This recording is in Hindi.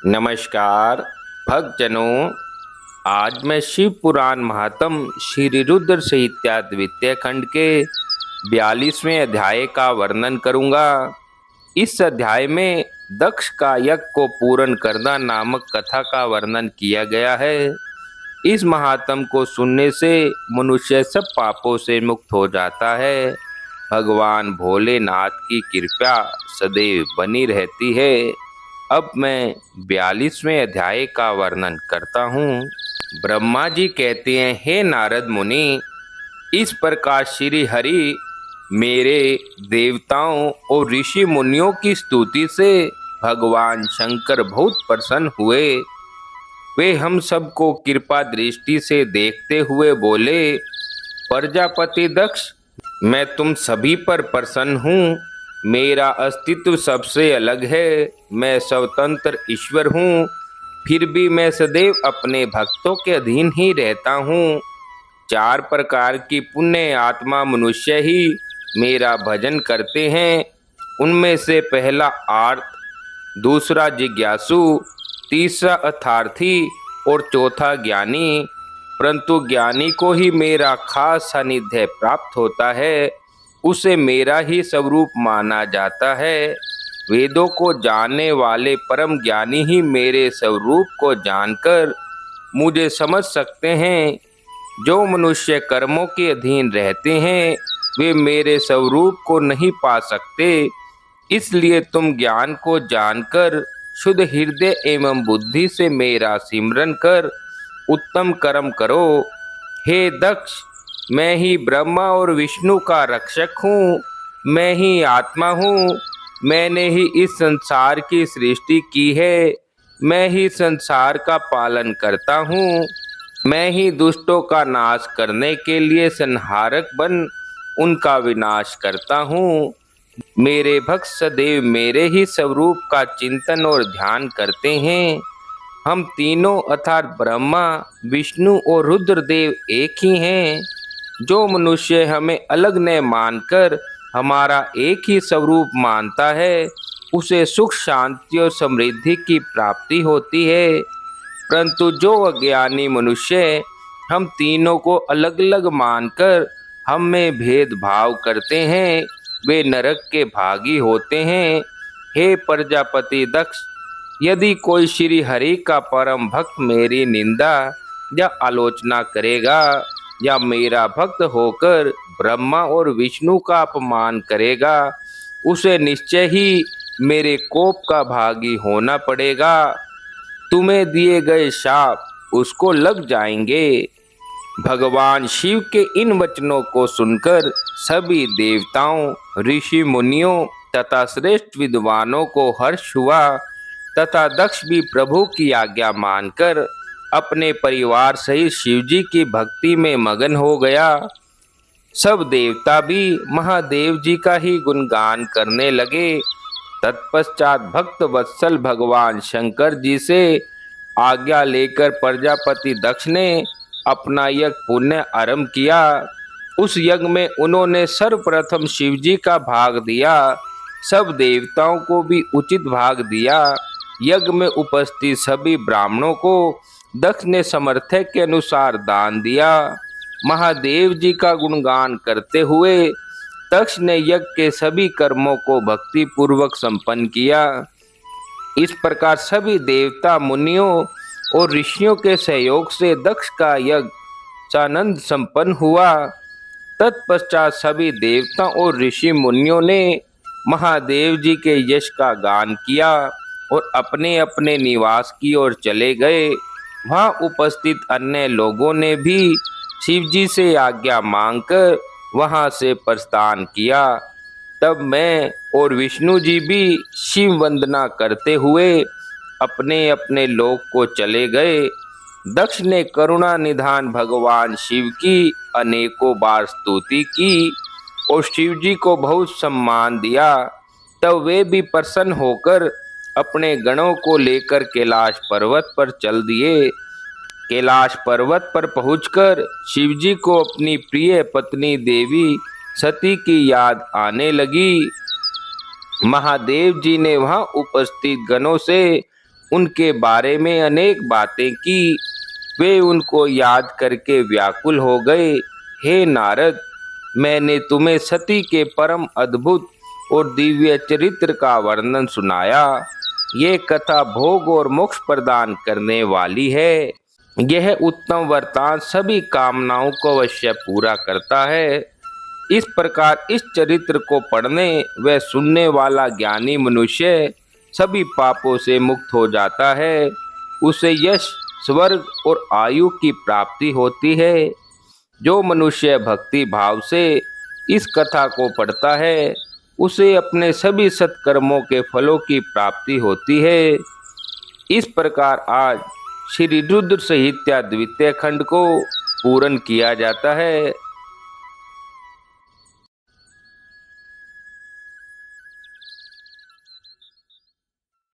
नमस्कार भक्तजनों। आज मैं शिव पुराण महात्म श्री रुद्र संहिता द्वितीय खंड के 42वें अध्याय का वर्णन करूंगा। इस अध्याय में दक्ष का यज्ञ को पूर्ण करना नामक कथा का वर्णन किया गया है। इस महात्म को सुनने से मनुष्य सब पापों से मुक्त हो जाता है। भगवान भोलेनाथ की कृपा सदैव बनी रहती है। अब मैं 42वें अध्याय का वर्णन करता हूँ। ब्रह्मा जी कहते हैं, हे नारद मुनि, इस प्रकार श्री हरि मेरे देवताओं और ऋषि मुनियों की स्तुति से भगवान शंकर बहुत प्रसन्न हुए। वे हम सबको कृपा दृष्टि से देखते हुए बोले, प्रजापति दक्ष, मैं तुम सभी पर प्रसन्न हूँ। मेरा अस्तित्व सबसे अलग है। मैं स्वतंत्र ईश्वर हूँ, फिर भी मैं सदैव अपने भक्तों के अधीन ही रहता हूँ। 4 प्रकार की पुण्य आत्मा मनुष्य ही मेरा भजन करते हैं। उनमें से पहला आर्त, दूसरा जिज्ञासु, तीसरा अर्थार्थी और चौथा ज्ञानी। परंतु ज्ञानी को ही मेरा खास सानिध्य प्राप्त होता है, उसे मेरा ही स्वरूप माना जाता है। वेदों को जानने वाले परम ज्ञानी ही मेरे स्वरूप को जानकर मुझे समझ सकते हैं। जो मनुष्य कर्मों के अधीन रहते हैं वे मेरे स्वरूप को नहीं पा सकते। इसलिए तुम ज्ञान को जानकर शुद्ध हृदय एवं बुद्धि से मेरा सिमरन कर उत्तम कर्म करो। हे दक्ष, मैं ही ब्रह्मा और विष्णु का रक्षक हूँ। मैं ही आत्मा हूँ। मैंने ही इस संसार की सृष्टि की है। मैं ही संसार का पालन करता हूँ। मैं ही दुष्टों का नाश करने के लिए संहारक बन उनका विनाश करता हूँ। मेरे भक्त सदैव मेरे ही स्वरूप का चिंतन और ध्यान करते हैं। हम तीनों अर्थात ब्रह्मा, विष्णु और रुद्रदेव एक ही हैं। जो मनुष्य हमें अलग न मानकर हमारा एक ही स्वरूप मानता है उसे सुख, शांति और समृद्धि की प्राप्ति होती है। परंतु जो अज्ञानी मनुष्य हम तीनों को अलग अलग मानकर हम में भेदभाव करते हैं वे नरक के भागी होते हैं। हे प्रजापति दक्ष, यदि कोई श्री हरि का परम भक्त मेरी निंदा या आलोचना करेगा या मेरा भक्त होकर ब्रह्मा और विष्णु का अपमान करेगा उसे निश्चय ही मेरे कोप का भागी होना पड़ेगा। तुम्हें दिए गए शाप उसको लग जाएंगे। भगवान शिव के इन वचनों को सुनकर सभी देवताओं, ऋषि मुनियों तथा श्रेष्ठ विद्वानों को हर्ष हुआ तथा दक्ष भी प्रभु की आज्ञा मानकर अपने परिवार सहित शिवजी की भक्ति में मगन हो गया। सब देवता भी महादेव जी का ही गुणगान करने लगे। तत्पश्चात भक्त वत्सल भगवान शंकर जी से आज्ञा लेकर प्रजापति दक्ष ने अपना यज्ञ पुण्य आरंभ किया। उस यज्ञ में उन्होंने सर्वप्रथम शिवजी का भाग दिया। सब देवताओं को भी उचित भाग दिया। यज्ञ में उपस्थित सभी ब्राह्मणों को दक्ष ने सामर्थ्य के अनुसार दान दिया। महादेव जी का गुणगान करते हुए दक्ष ने यज्ञ के सभी कर्मों को भक्ति पूर्वक संपन्न किया। इस प्रकार सभी देवता, मुनियों और ऋषियों के सहयोग से दक्ष का यज्ञ सानंद संपन्न हुआ। तत्पश्चात सभी देवता और ऋषि मुनियों ने महादेव जी के यश का गान किया और अपने अपने निवास की ओर चले गए। वहां उपस्थित अन्य लोगों ने भी शिवजी से आज्ञा मांगकर वहां से प्रस्थान किया। तब मैं और विष्णु जी भी शिव वंदना करते हुए अपने अपने लोक को चले गए। दक्ष ने करुणा निधान भगवान शिव की अनेकों बार स्तुति की और शिवजी को बहुत सम्मान दिया। तब वे भी प्रसन्न होकर अपने गणों को लेकर कैलाश पर्वत पर चल दिए। कैलाश पर्वत पर पहुंचकर शिवजी को अपनी प्रिय पत्नी देवी सती की याद आने लगी। महादेव जी ने वहां उपस्थित गणों से उनके बारे में अनेक बातें की। वे उनको याद करके व्याकुल हो गए। हे नारद, मैंने तुम्हें सती के परम अद्भुत और दिव्य चरित्र का वर्णन सुनाया। ये कथा भोग और मोक्ष प्रदान करने वाली है। यह उत्तम वरदान सभी कामनाओं को अवश्य पूरा करता है। इस प्रकार इस चरित्र को पढ़ने व सुनने वाला ज्ञानी मनुष्य सभी पापों से मुक्त हो जाता है। उसे यश, स्वर्ग और आयु की प्राप्ति होती है। जो मनुष्य भक्ति भाव से इस कथा को पढ़ता है, उसे अपने सभी सत्कर्मों के फलों की प्राप्ति होती है। इस प्रकार आज श्री रुद्र संहिता द्वितीय खंड को पूर्ण किया जाता है।